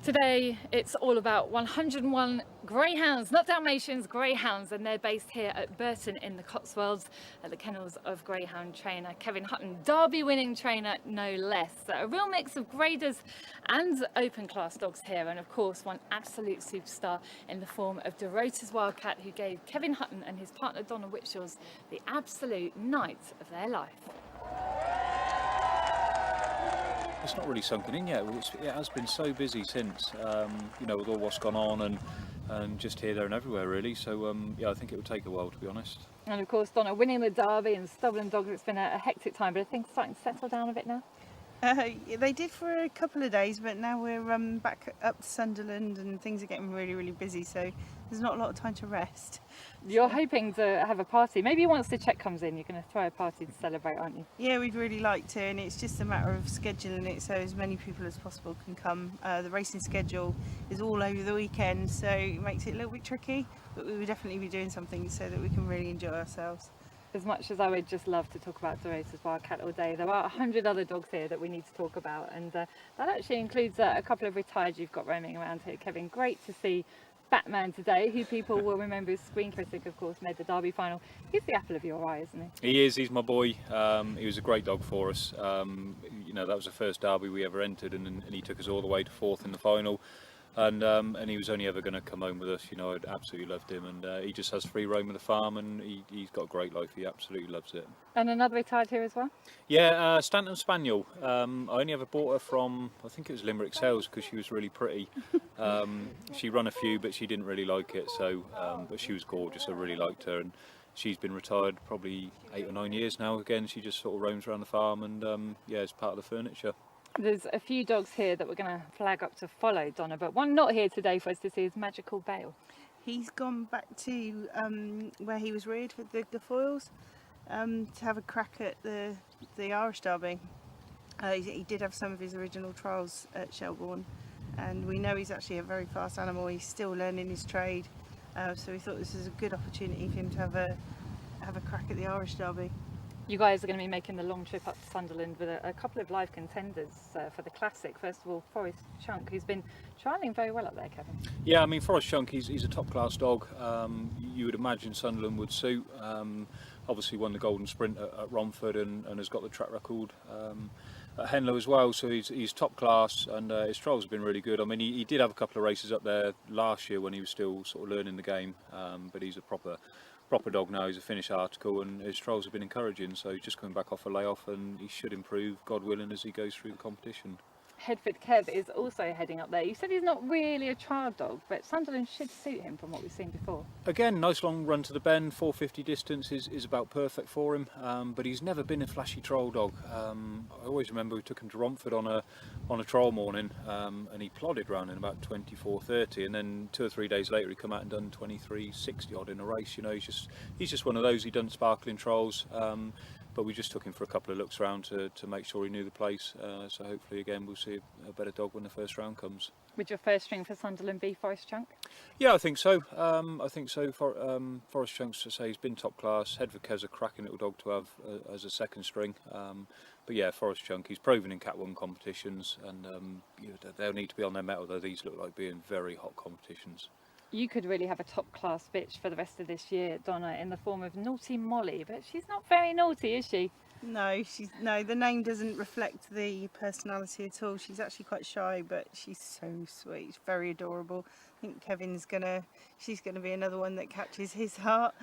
Today it's all about 101 greyhounds, not Dalmatians, greyhounds, and they're based here at Burton in the Cotswolds at the kennels of greyhound trainer Kevin Hutton, Derby winning trainer no less. So a real mix of graders and open class dogs here, and of course one absolute superstar in the form of Dorota's Wildcat, who gave Kevin Hutton and his partner Donna Whitshaws the absolute night of their life. It's not really sunken in yet. It has been so busy since, with all what's gone on and just here, there and everywhere really. So I think it will take a while, to be honest. And of course, Donna winning the Derby and Stolen Dogs, it's been a hectic time, but are things starting to settle down a bit now? They did for a couple of days, but now we're back up to Sunderland and things are getting really, really busy, so there's not a lot of time to rest. You're hoping to have a party. Maybe once the cheque comes in, you're going to throw a party to celebrate, aren't you? Yeah, we'd really like to, and it's just a matter of scheduling it so as many people as possible can come. The racing schedule is all over the weekend, so it makes it a little bit tricky, but we would definitely be doing something so that we can really enjoy ourselves. As much as I would just love to talk about Dorota's Wildcat all day, there are 100 other dogs here that we need to talk about, and that actually includes a couple of retired you've got roaming around here, Kevin. Great to see Batman today, who people will remember as Screen Critic, of course, made the Derby final. He's the apple of your eye, isn't he? He is. He's my boy. He was a great dog for us. That was the first Derby we ever entered, and he took us all the way to fourth in the final. And he was only ever going to come home with us. I'd absolutely loved him, and he just has free roam of the farm, and he's got a great life. He absolutely loves it. And another retired here as well? Yeah, Stanton Spaniel. I only ever bought her from, I think it was Limerick Sales, because she was really pretty. She ran a few, but she didn't really like it. So, but she was gorgeous. I really liked her, and she's been retired probably 8 or 9 years now. Again, she just sort of roams around the farm, and is part of the furniture. There's a few dogs here that we're going to flag up to follow, Donna, but one not here today for us to see is Magical Bale. He's gone back to where he was reared with the Guilfoyles to have a crack at the Irish Derby. He did have some of his original trials at Shelbourne, and we know he's actually a very fast animal. He's still learning his trade, so we thought this was a good opportunity for him to have a crack at the Irish Derby. You guys are going to be making the long trip up to Sunderland with a couple of live contenders for the Classic. First of all, Forest Chunk, who's been trialling very well up there, Kevin. Yeah, I mean, Forest Chunk, he's a top-class dog. You would imagine Sunderland would suit. Obviously won the Golden Sprint at Romford and has got the track record at Henlow as well. So he's top class, and his trials have been really good. I mean, he did have a couple of races up there last year when he was still sort of learning the game, but he's a proper dog now. He's a Finnish article, and his trials have been encouraging, so he's just coming back off a layoff, and he should improve, God willing, as he goes through the competition. Headford Kev is also heading up there. You said he's not really a trial dog, but Sunderland should suit him from what we've seen before. Again, nice long run to the bend, 450 distance is about perfect for him, but he's never been a flashy trial dog. I always remember we took him to Romford on a trial morning, and he plodded around in about 24:30, and then 2 or 3 days later he come out and done 23:60 odd in a race. He's just one of those. He done sparkling trials, but we just took him for a couple of looks around to make sure he knew the place. So hopefully again we'll see a better dog when the first round comes. Would your first string for Sunderland be Forest Chunk? Yeah, I think so. Forest Chunk's, to say, he's been top class. Headford Kev's a cracking little dog to have as a second string. But yeah, Forest Chunk, he's proven in Cat 1 competitions, and they'll need to be on their mettle, though these look like being very hot competitions. You could really have a top-class bitch for the rest of this year, Donna, in the form of Naughty Molly, but she's not very naughty, is she? No, the name doesn't reflect the personality at all. She's actually quite shy, but she's so sweet. She's very adorable. I think she's gonna be another one that catches his heart.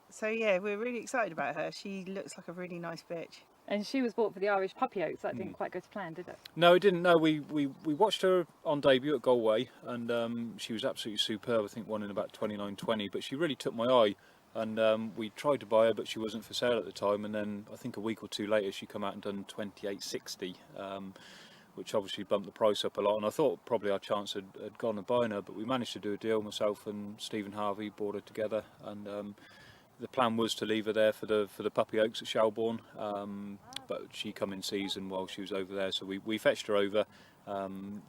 So yeah, we're really excited about her. She looks like a really nice bitch. And she was bought for the Irish Puppy Oaks. That didn't quite go to plan, did it? No, it didn't. No, we watched her on debut at Galway, and she was absolutely superb. I think won in about 29:20, but she really took my eye. And we tried to buy her, but she wasn't for sale at the time. And then I think a week or two later, she come out and done 28:60, which obviously bumped the price up a lot. And I thought probably our chance had gone of buying her, but we managed to do a deal. Myself and Stephen Harvey bought her together, and the plan was to leave her there for the Puppy Oaks at Shelbourne, but she come in season while she was over there, so we fetched her over,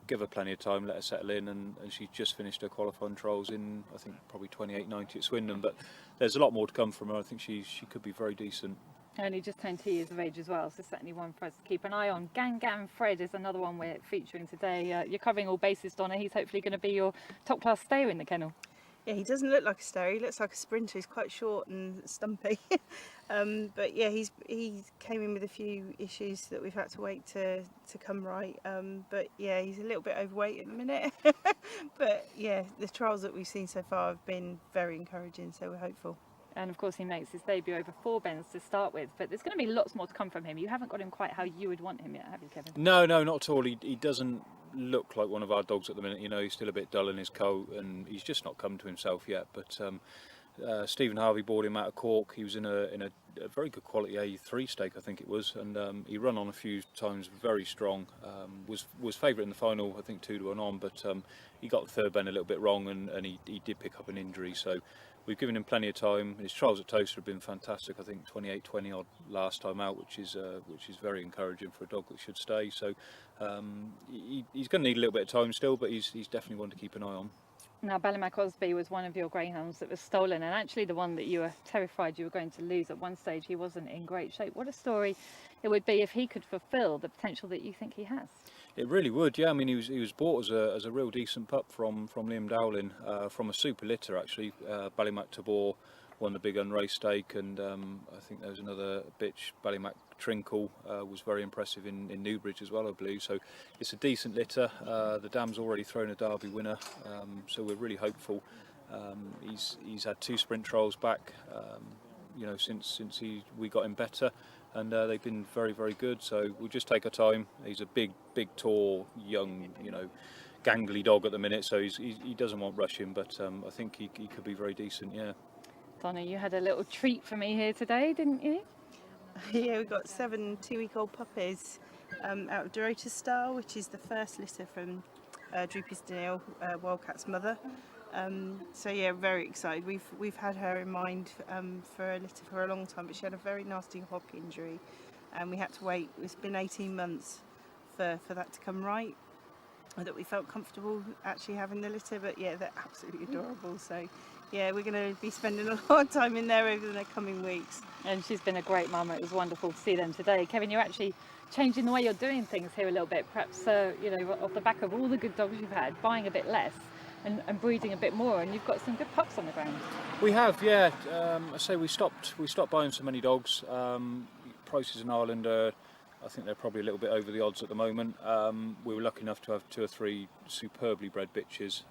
give her plenty of time, let her settle in, and she just finished her qualifying trials in, I think, probably 28:90 at Swindon. But there's a lot more to come from her. I think she could be very decent. Only just turned 2 years of age as well, so certainly one for us to keep an eye on. Gangan Fred is another one we're featuring today. You're covering all bases, Donna. He's hopefully going to be your top class stayer in the kennel. Yeah, he doesn't look like a stayer. He looks like a sprinter. He's quite short and stumpy. But yeah, he came in with a few issues that we've had to wait to come right. But yeah, he's a little bit overweight at the minute. But yeah, the trials that we've seen so far have been very encouraging, so we're hopeful. And of course he makes his debut over 4 bends to start with, but there's going to be lots more to come from him. You haven't got him quite how you would want him yet, have you, Kevin? No, not at all. He doesn't look like one of our dogs at the minute. You know, he's still a bit dull in his coat, and he's just not come to himself yet. But Stephen Harvey bought him out of Cork. He was in a very good quality A3 stake, I think it was, and he run on a few times, very strong. Was favourite in the final, I think 2-1 on, but he got the third bend a little bit wrong, and he did pick up an injury. So we've given him plenty of time. His trials at Toaster have been fantastic. I think 28-20 odd last time out, which is very encouraging for a dog that should stay. So he's going to need a little bit of time still, but he's definitely one to keep an eye on. Now, Ballymac Osby was one of your greyhounds that was stolen, and actually the one that you were terrified you were going to lose at one stage. He wasn't in great shape. What a story it would be if he could fulfil the potential that you think he has. It really would, yeah. I mean, he was bought as a real decent pup from Liam Dowling, from a super litter actually. Ballymac Tabor won the big unraced stake, and I think there was another bitch, Ballymac Trinkle, was very impressive in Newbridge as well, I believe. So it's a decent litter. The dam's already thrown a Derby winner, so we're really hopeful. He's had 2 sprint trials back, you know, since we got him better, and they've been very, very good. So we'll just take our time. He's a big, tall, young, you know, gangly dog at the minute, so he doesn't want rushing, but I think he could be very decent, yeah. Donna, you had a little treat for me here today, didn't you? Yeah, we've got 7 2-week-old puppies out of Dorota Star, which is the first litter from Droopy's Danielle, Wildcat's mother. So yeah, very excited. We've had her in mind for a litter for a long time, but she had a very nasty hock injury, and we had to wait. It's been 18 months for that to come right, that we felt comfortable actually having the litter. But yeah, they're absolutely adorable. So yeah, we're going to be spending a lot of time in there over the coming weeks. And she's been a great mum. It was wonderful to see them today. Kevin, you're actually changing the way you're doing things here a little bit, perhaps you know, off the back of all the good dogs you've had, buying a bit less and breeding a bit more, and you've got some good pups on the ground. We have, yeah. I say we stopped buying so many dogs. Prices in Ireland are, I think they're probably a little bit over the odds at the moment. We were lucky enough to have 2 or 3 superbly bred bitches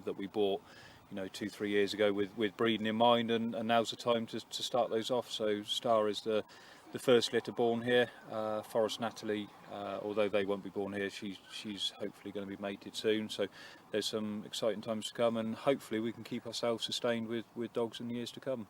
that we bought, you know, 2-3 years ago with breeding in mind, and now's the time to start those off. So Star is the first litter born here. Forest Natalie, although they won't be born here, she's hopefully going to be mated soon. So there's some exciting times to come, and hopefully we can keep ourselves sustained with dogs in the years to come.